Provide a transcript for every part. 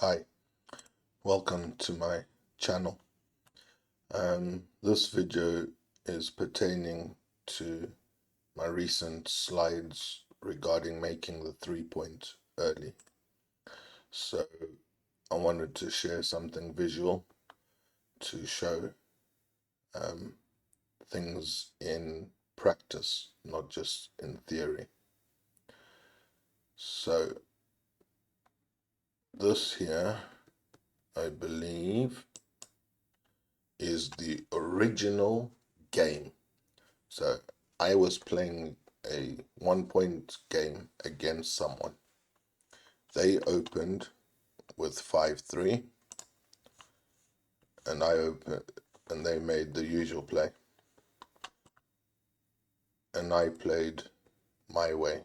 Hi, welcome to my channel. This video is pertaining to my recent slides regarding making the 3-point early. So I wanted to share something visual to show things in practice, not just in theory. So this here, I believe, is the original game. So I was playing a 1-point game against someone. They opened with 5-3, and I opened, and they made the usual play. And I played my way,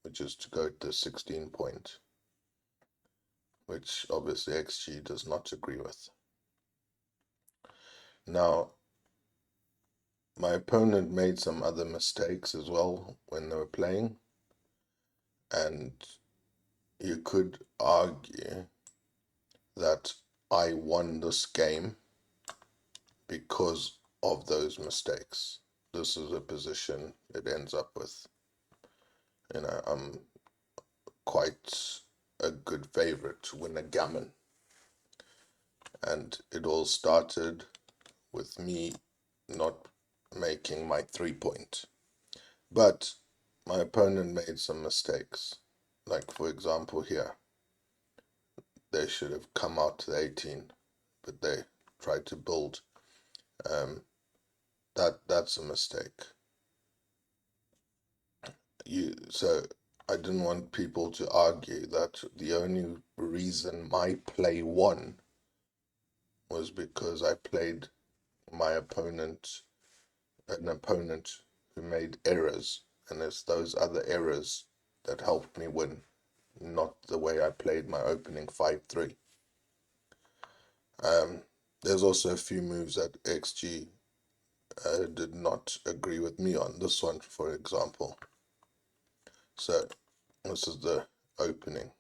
which is to go to 16 point, which obviously XG does not agree with. Now, my opponent made some other mistakes as well when they were playing, and you could argue that I won this game because of those mistakes. This is a position it ends up with. I'm quite a good favorite to win a gammon. And it all started with me not making my 3-point. But my opponent made some mistakes. Like, for example, here, they should have come out to the 18, but they tried to build. That's a mistake. So I didn't want people to argue that the only reason my play won was because I played my opponent, an opponent who made errors, and it's those other errors that helped me win, not the way I played my opening 5-3. There's also a few moves that XG did not agree with me on. This one, for example. So this is the opening.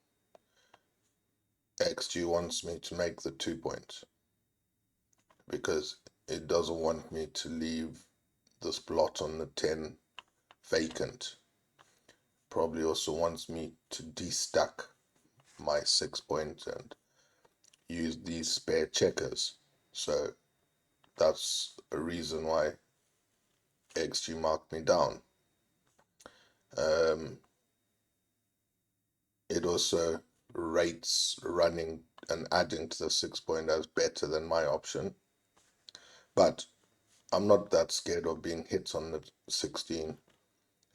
XG wants me to make the 2-point because it doesn't want me to leave this blot on the 10 vacant. Probably also wants me to destack my 6-point and use these spare checkers. So that's a reason why XG marked me down. It also rates running and adding to the 6-point as better than my option. But I'm not that scared of being hit on the 16,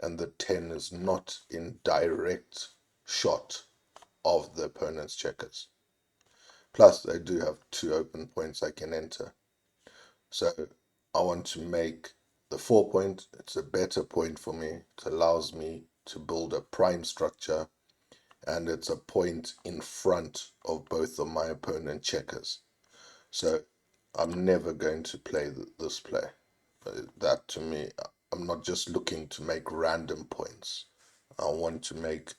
and the 10 is not in direct shot of the opponent's checkers. Plus, I do have 2 open points I can enter. So I want to make the 4-point. It's a better point for me. It allows me to build a prime structure, and it's a point in front of both of my opponent checkers. So I'm never going to play this play. That to me, I'm not just looking to make random points. I want to make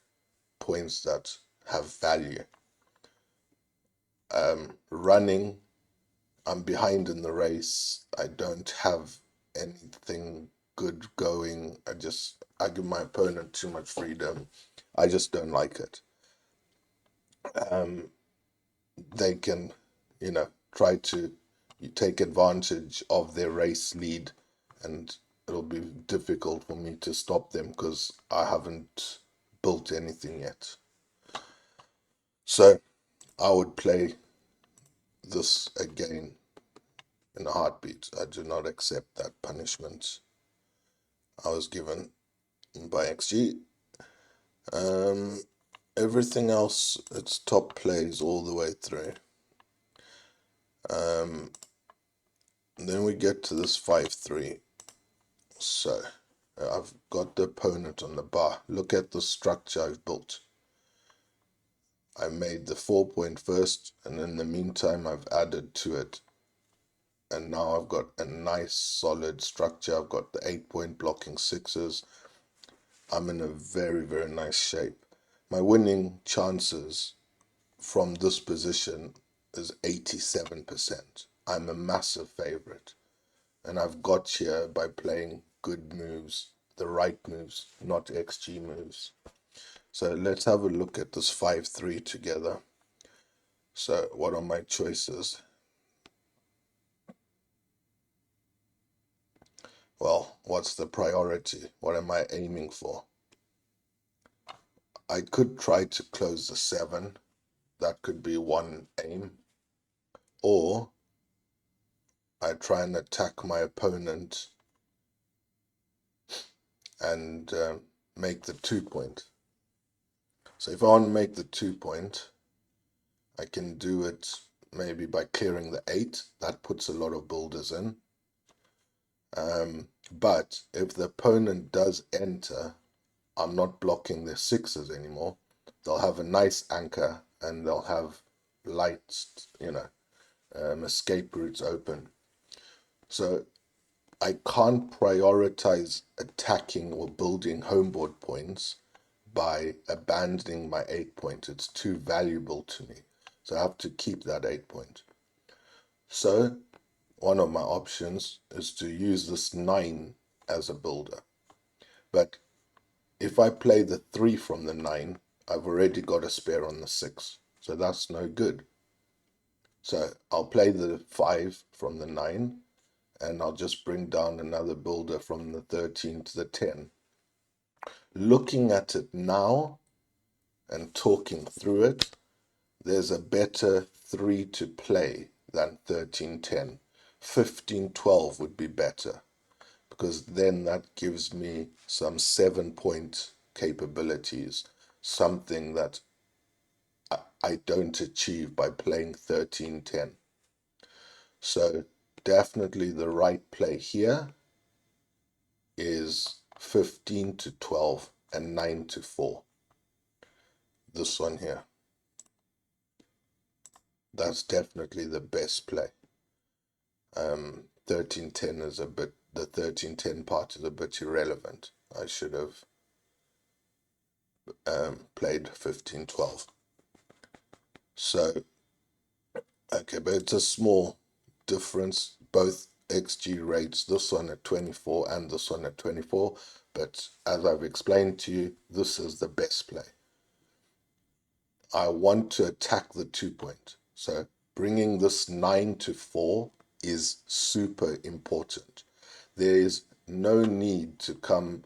points that have value. Running, I'm behind in the race. I don't have anything good going. I give my opponent too much freedom. I just don't like it. They can, try to take advantage of their race lead, and it'll be difficult for me to stop them because I haven't built anything yet. So I would play this again in a heartbeat. I do not accept that punishment I was given by XG. Everything else, it's top plays all the way through. Then we get to this 5-3. So I've got the opponent on the bar. Look at the structure I've built. I made the 4-point first, and in the meantime I've added to it. And now I've got a nice solid structure. I've got the 8-point blocking 6s. I'm in a very, very nice shape. My winning chances from this position is 87%. I'm a massive favorite. And I've got here by playing good moves, the right moves, not XG moves. So let's have a look at this 5-3 together. So what are my choices? Well, what's the priority? What am I aiming for? I could try to close the 7. That could be one aim. Or I try and attack my opponent and make the 2-point. So if I want to make the 2-point, I can do it maybe by clearing the 8. That puts a lot of builders in. But if the opponent does enter, I'm not blocking their 6s anymore. They'll have a nice anchor and they'll have lights, escape routes open. So I can't prioritize attacking or building homeboard points by abandoning my 8-point. It's too valuable to me. So I have to keep that 8-point. So one of my options is to use this 9 as a builder. But if I play the 3 from the 9, I've already got a spare on the 6. So that's no good. So I'll play the 5 from the 9, and I'll just bring down another builder from the 13 to the 10. Looking at it now and talking through it, there's a better 3 to play than 13-10. 15-12 would be better, because then that gives me some 7-point capabilities, something that I don't achieve by playing 13-10. So definitely the right play here is 15-12 and 9-4. This one here. That's definitely the best play. 13-10 is the 13-10 part is a bit irrelevant. I should have played 15-12. So, okay, but it's a small difference. Both XG rates, this one at 24 and this one at 24. But as I've explained to you, this is the best play. I want to attack the 2-point. So bringing this 9-4 is super important. There is no need to come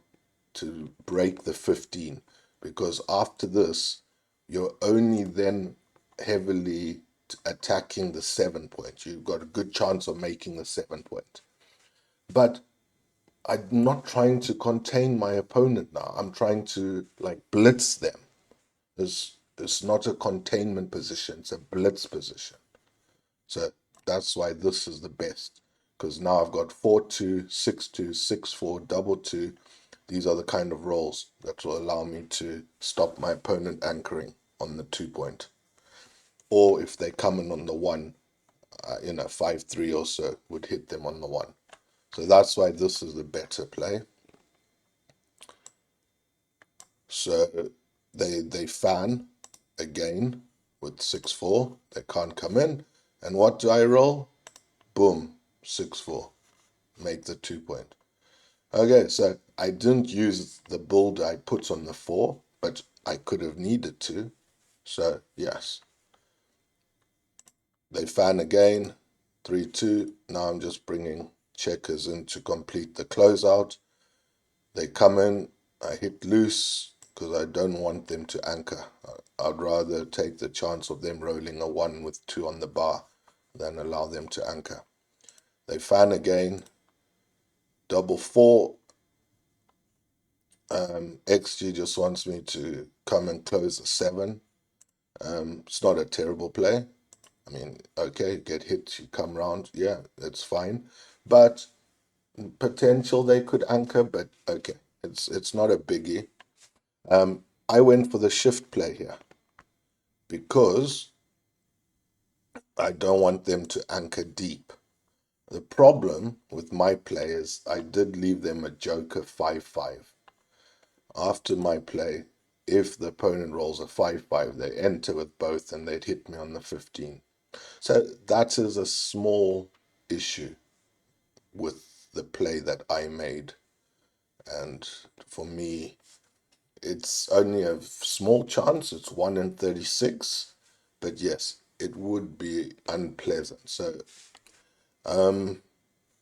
to break the 15, because after this, you're only then heavily attacking the 7-point. You've got a good chance of making the 7-point. But I'm not trying to contain my opponent now. I'm trying to blitz them. It's not a containment position, it's a blitz position. So that's why this is the best, because now I've got 4-2, 6-2, 6-4, double 2. These are the kind of rolls that will allow me to stop my opponent anchoring on the 2-point. Or if they come in on the 1, 5-3 or so would hit them on the 1. So that's why this is the better play. So they fan again with 6-4. They can't come in. And what do I roll? Boom, 6-4. Make the 2-point. Okay, so I didn't use the builder I put on the 4, but I could have needed to. So yes, they fan again, 3-2. Now I'm just bringing checkers in to complete the closeout. They come in, I hit loose because I don't want them to anchor. I'd rather take the chance of them rolling a 1 with 2 on the bar than allow them to anchor. They fan again, double 4. XG just wants me to come and close the 7. It's not a terrible play. I mean, okay, get hit, you come round, yeah, that's fine. But potential they could anchor, but okay, it's not a biggie. I went for the shift play here because I don't want them to anchor deep. The problem with my play is I did leave them a joker 5-5. After my play, if the opponent rolls a 5-5, they enter with both and they'd hit me on the 15. So that is a small issue with the play that I made. And for me, it's only a small chance. It's 1 in 36. But yes, it would be unpleasant. So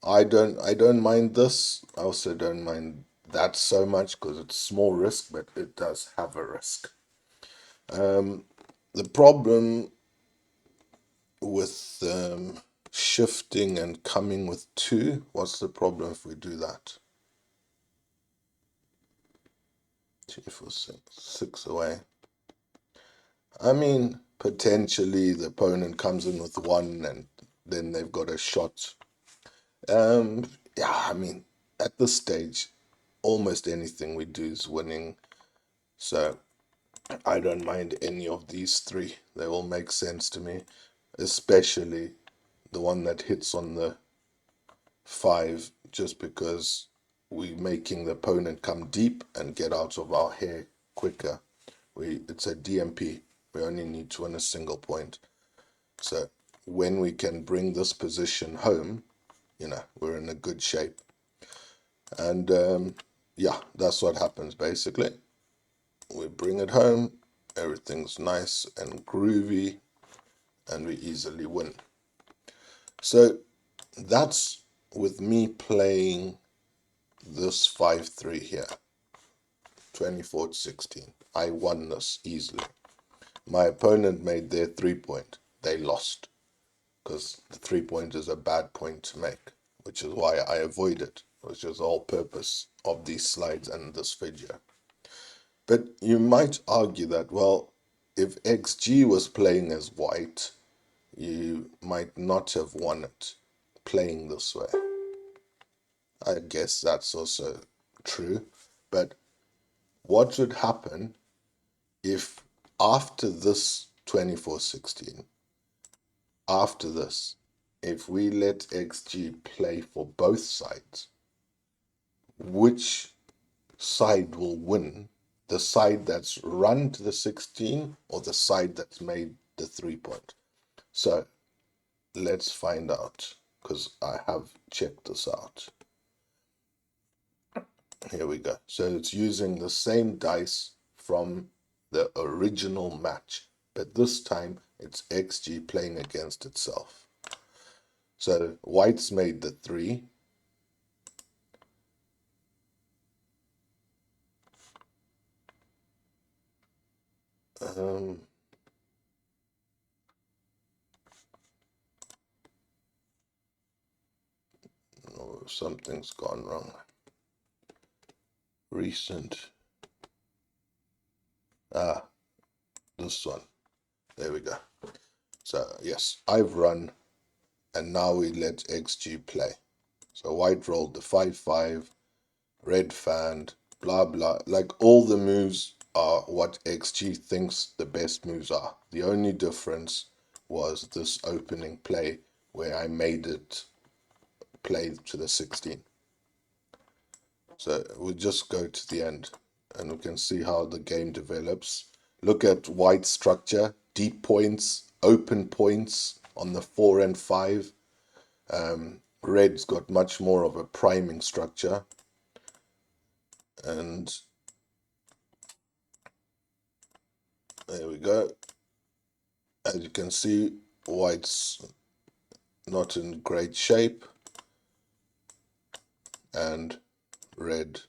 I don't mind this. I also don't mind that so much because it's small risk, but it does have a risk. The problem with shifting and coming with two, what's the problem if we do that? 2 4 6 away. I mean, potentially the opponent comes in with one and then they've got a shot. Yeah, I mean, at this stage, almost anything we do is winning. So I don't mind any of these three. They all make sense to me, especially the one that hits on the 5, just because we're making the opponent come deep and get out of our hair quicker. It's a DMP. We only need to win a single point. So when we can bring this position home, we're in a good shape. And yeah, that's what happens basically. We bring it home, everything's nice and groovy, and we easily win. So that's with me playing this 5-3 here, 24-16. I won this easily. My opponent made their 3-point. They lost because the 3-point is a bad point to make, which is why I avoid it, which is the whole purpose of these slides and this video. But you might argue that, well, if XG was playing as white, you might not have won it playing this way. I guess that's also true. But what would happen if after this 24-16, after this, if we let XG play for both sides, which side will win? The side that's run to the 16 or the side that's made the 3-point? So let's find out, because I have checked this out. Here we go. So it's using the same dice from the original match, but this time it's XG playing against itself. So white's made the 3. No, something's gone wrong. Recent. This one. There we go. So yes, I've run, and now we let XG play. So white rolled the 5-5, red fanned, blah blah. Like all the moves are what XG thinks the best moves are. The only difference was this opening play where I made it play to the 16. So we'll just go to the end and we can see how the game develops. Look at white structure, deep points, open points on the 4 and 5. Red's got much more of a priming structure. And there we go. As you can see, white's not in great shape, and red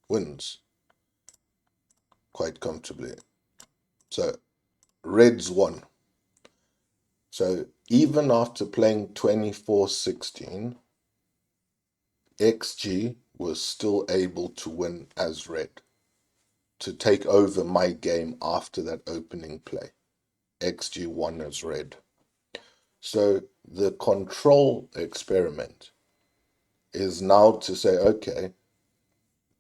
wins quite comfortably. So red's won. So even after playing 24-16, XG was still able to win as red, to take over my game after that opening play. XG won as red. So the control experiment is now to say, okay,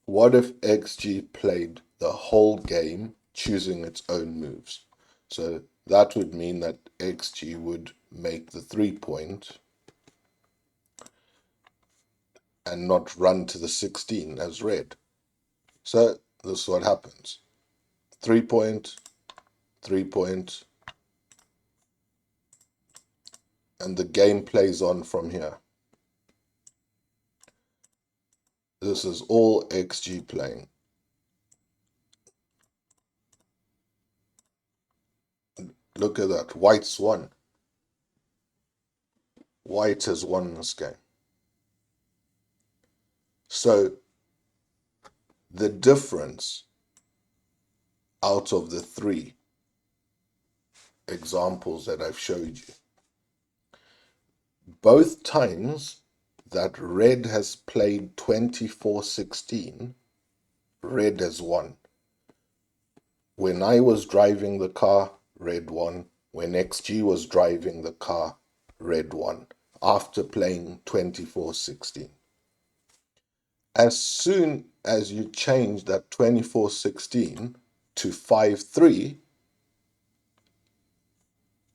what if XG played the whole game choosing its own moves? So that would mean that XG would make the 3-point and not run to the 16 as red. So this is what happens. 3-point, 3-point, and the game plays on from here. This is all XG playing. Look at that. White's won. White has won this game. So the difference out of the 3 examples that I've showed you, both times that red has played 24-16, red has won. When I was driving the car, red won. When XG was driving the car, red won. After playing 24-16. As soon as you change that 24-16 to 5-3,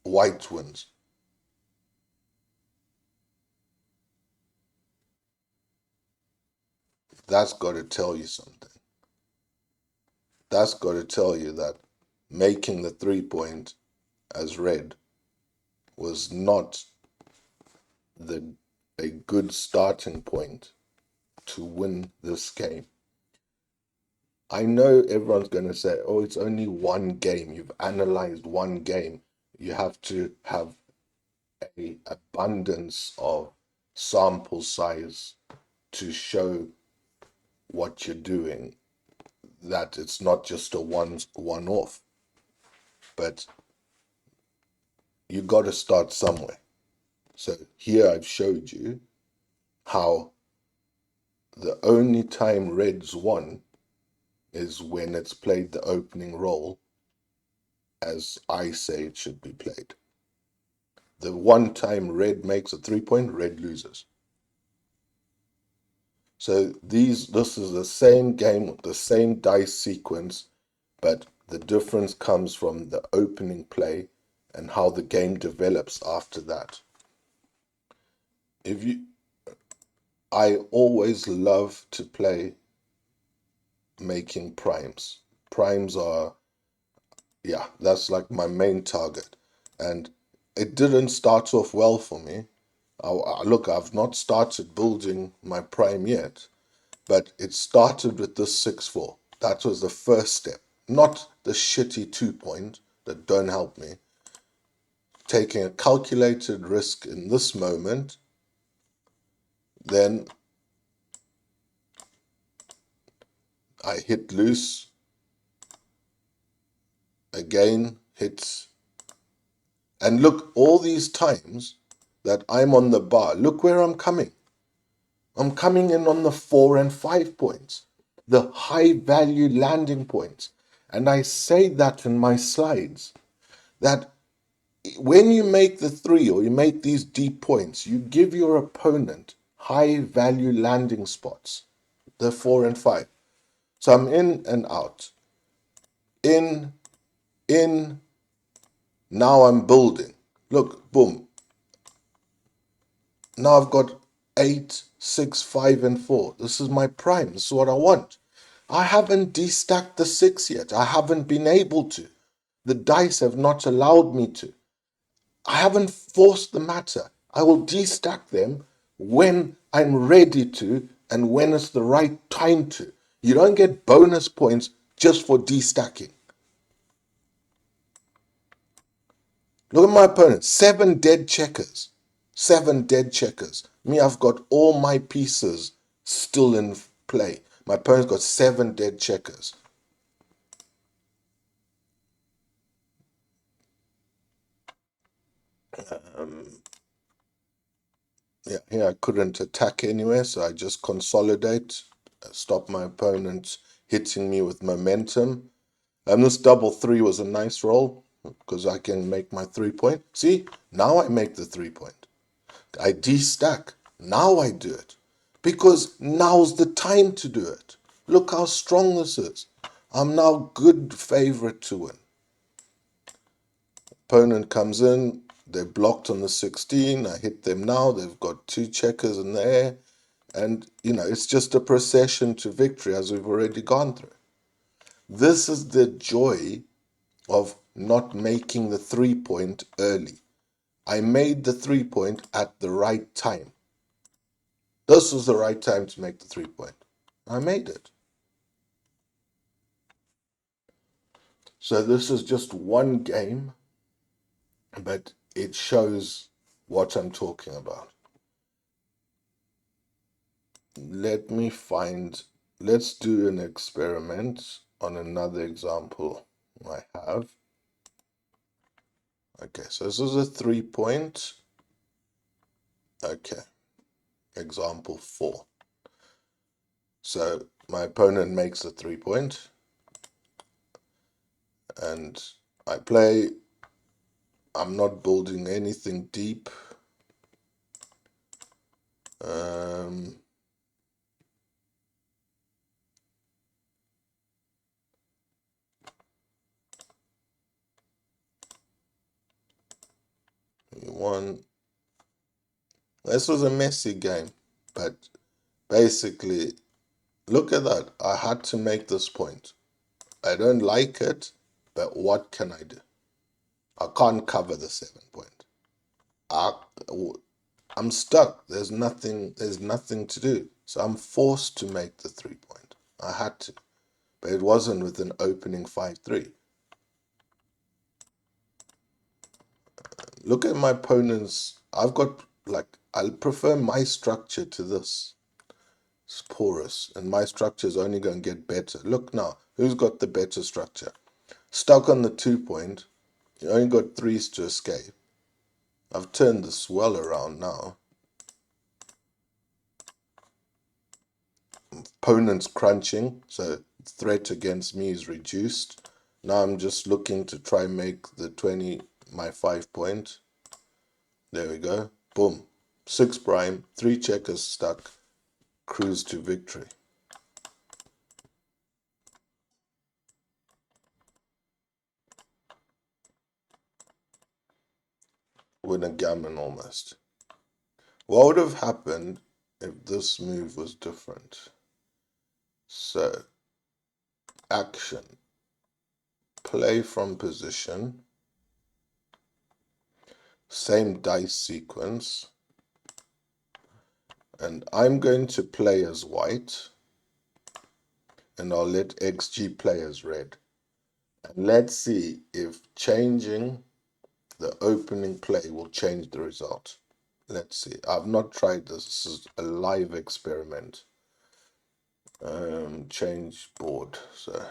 white wins. That's got to tell you something. That's got to tell you that making the 3-point as red was not a good starting point to win this game. I know everyone's going to say, oh, it's only one game. You've analyzed one game. You have to have an abundance of sample size to show what you're doing, that it's not just a one-off. But you got to start somewhere. So here I've showed you how the only time red's won is when it's played the opening role as I say it should be played. The one time red makes a 3-point, red loses. So this is the same game, the same dice sequence, but the difference comes from the opening play and how the game develops after that. I always love to play making primes. Primes are, yeah, that's like my main target. And it didn't start off well for me. Look, I've not started building my prime yet, but it started with this 6-4. That was the first step, not the shitty 2-point that don't help me. Taking a calculated risk in this moment, then I hit loose, again hits, and look, all these times that I'm on the bar, look where I'm coming. I'm coming in on the 4 and 5 points, the high value landing points. And I say that in my slides, that when you make the 3 or you make these deep points, you give your opponent high value landing spots, the 4 and 5. So I'm in and out. In, now I'm building. Look, boom. Now I've got 8, 6, 5, and 4. This is my prime. This is what I want. I haven't destacked the 6 yet. I haven't been able to. The dice have not allowed me to. I haven't forced the matter. I will destack them when I'm ready to and when it's the right time to. You don't get bonus points just for destacking. Look at my opponent. 7 dead checkers. 7 dead checkers. Me, I've got all my pieces still in play. My opponent's got 7 dead checkers. Yeah, here I couldn't attack anywhere, so I just consolidate, stop my opponent hitting me with momentum. This double 3 was a nice roll because I can make my 3-point. See, now I make the 3-point. I destack. Now I do it because now's the time to do it. Look how strong this is. I'm now good favorite to win. Opponent comes in, they're blocked on the 16. I hit them now. They've got 2 checkers in the air. And, it's just a procession to victory as we've already gone through. This is the joy of not making the 3-point early. I made the 3-point at the right time. This was the right time to make the 3-point. I made it. So this is just one game, but it shows what I'm talking about. Let's do an experiment on another example I have. Okay, so this is a 3-point. Okay, example 4. So my opponent makes a 3-point, and I play. I'm not building anything deep. One. This was a messy game, but basically, look at that. I had to make this point. I don't like it, but what can I do? I can't cover the 7-point. I'm stuck. There's nothing to do. So I'm forced to make the 3-point. I had to. But it wasn't with an opening 5-3. Look at my opponent's. I prefer my structure to this. It's porous, and my structure is only going to get better. Look now, who's got the better structure? Stuck on the 2-point, you only got 3s to escape. I've turned the swell around now. Opponent's crunching, so threat against me is reduced. Now I'm just looking to try make the 20 my 5-point. There we go. Boom. 6 prime, 3 checkers stuck. Cruise to victory. Win a gammon almost. What would have happened if this move was different? So, action. Play from position. Same dice sequence. And I'm going to play as white. And I'll let XG play as red. And let's see if changing the opening play will change the result. Let's see. I've not tried this. This is a live experiment. Change board. So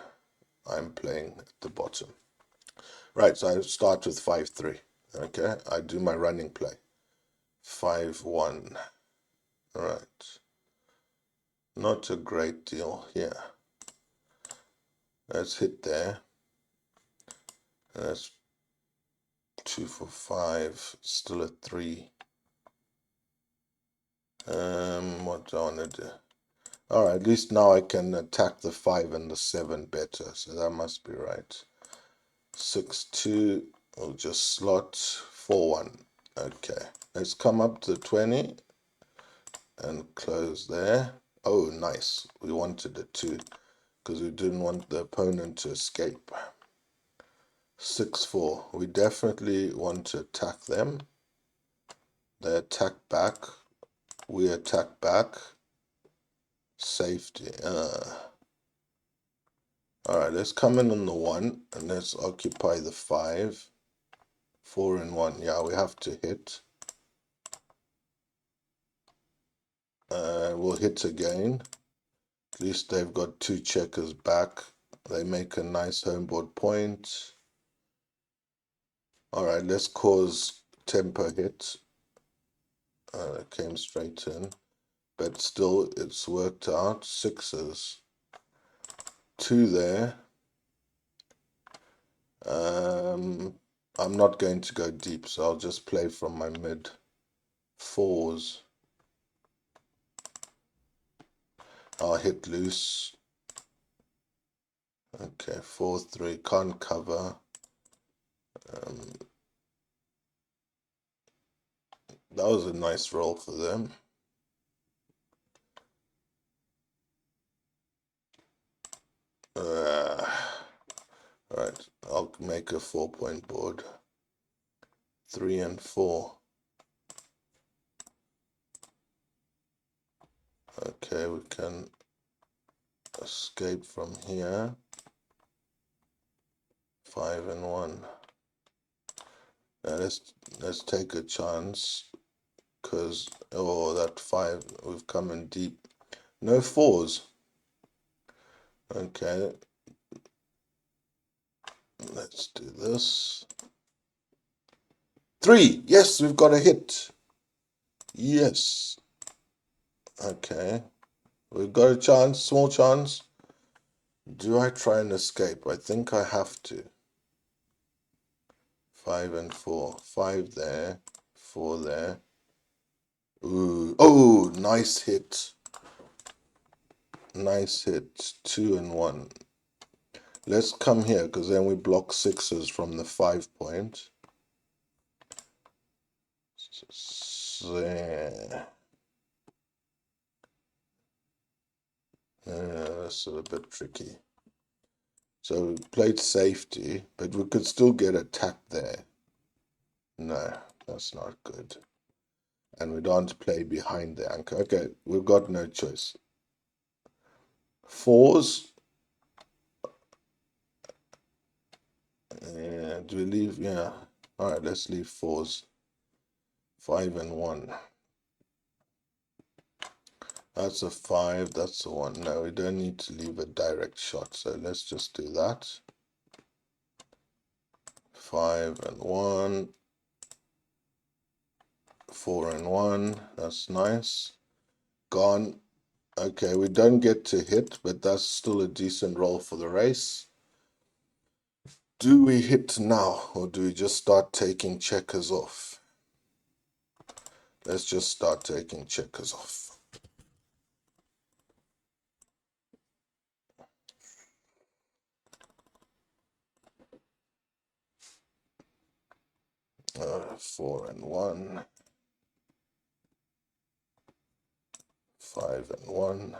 I'm playing at the bottom. Right, so I start with 5-3. Okay, I do my running play. 5-1. All right. Not a great deal here. Let's hit there. That's 2 for 5. Still a 3. What do I want to do? All right, at least now I can attack the 5 and the 7 better, so that must be right. 6-2, we'll just slot 4-1. Okay, let's come up to 20 and close there. Oh, nice. We wanted it to, because we didn't want the opponent to escape. 6-4. We definitely want to attack them. They attack back. We attack back. Safety. Alright, let's come in on the 1 and let's occupy the 5. 4 and 1. Yeah, we have to hit. We'll hit again. At least they've got 2 checkers back. They make a nice homeboard point. Alright, let's cause tempo hit. It came straight in. But still, it's worked out. 6s. 2 there. I'm not going to go deep, so I'll just play from my mid. 4s. I'll hit loose. Okay, 4-3. Can't cover. That was a nice roll for them. make a 4-point board. 3 and 4. Okay, we can escape from here. 5 and 1. Now let's take a chance, because that 5, we've come in deep. No 4s. Okay, let's do this. 3. Yes, we've got a hit. Yes. Okay, we've got a chance, small chance. Do I try and escape? I think I have to. 5 and 4. 5 there, 4 there. Ooh, oh, nice hit. Nice hit. 2 and 1. Let's come here, because then we block 6s from the 5 point. That's a bit tricky. So we played safety, but we could still get attacked there. No, that's not good. And we don't play behind the anchor. Okay, we've got no choice. 4s. Yeah, do we leave? Yeah. All right, let's leave 4s. 5 and 1. That's a 5, that's a 1. No, we don't need to leave a direct shot, so let's just do that. 5 and 1. 4 and 1. That's nice. Gone. Okay, we don't get to hit, but that's still a decent roll for the race. Do we hit now, or do we just start taking checkers off? Let's just start taking checkers off. 4 and 1. 5 and 1.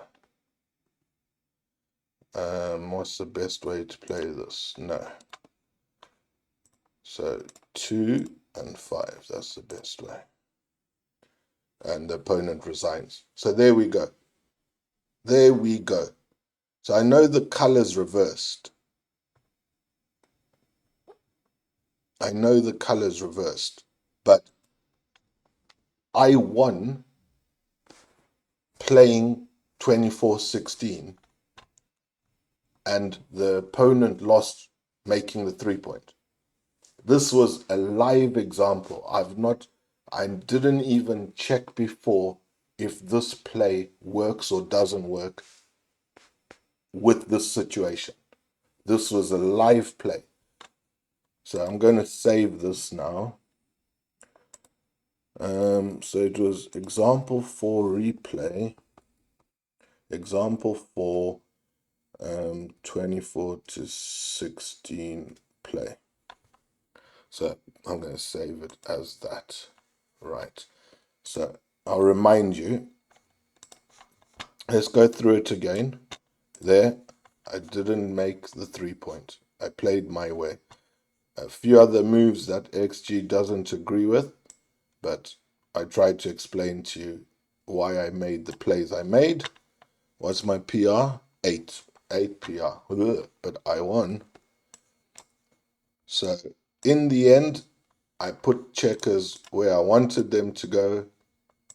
What's the best way to play this? No. So 2 and 5, that's the best way. And the opponent resigns. So there we go. There we go. So I know the color's reversed. I know the color's reversed. But I won playing 24-16. And the opponent lost making the 3-point. This was a live example. I didn't even check before if this play works or doesn't work with this situation. This was a live play. So I'm going to save this now. So it was example 4 replay. Example 4, 24-16 play. So I'm going to save it as that. Right. So I'll remind you. Let's go through it again. There, I didn't make the 3-point. I played my way. A few other moves that XG doesn't agree with, but I tried to explain to you why I made the plays I made. What's my PR? 8. 8 PR. Ugh, but I won. So in the end, I put checkers where I wanted them to go,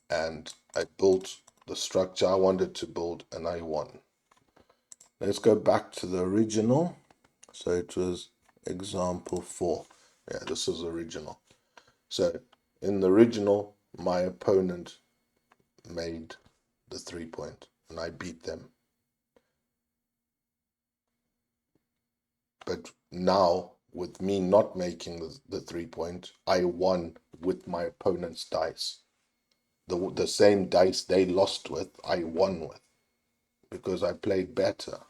and I built the structure I wanted to build, and I won. Let's go back to the original. So it was example 4. Yeah, this is original. So in the original, my opponent made the 3-point and I beat them. But now, with me not making the 3-point, I won with my opponent's dice. The same dice they lost with, I won with, because I played better.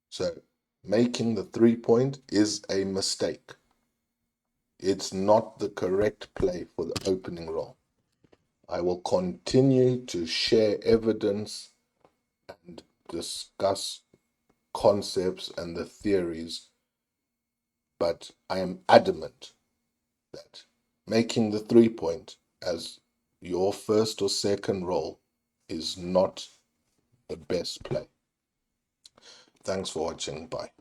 So making the 3-point is a mistake. It's not the correct play for the opening roll. I will continue to share evidence and discuss concepts and the theories but I am adamant that making the 3-point as your first or second roll is not the best play. Thanks for watching. Bye.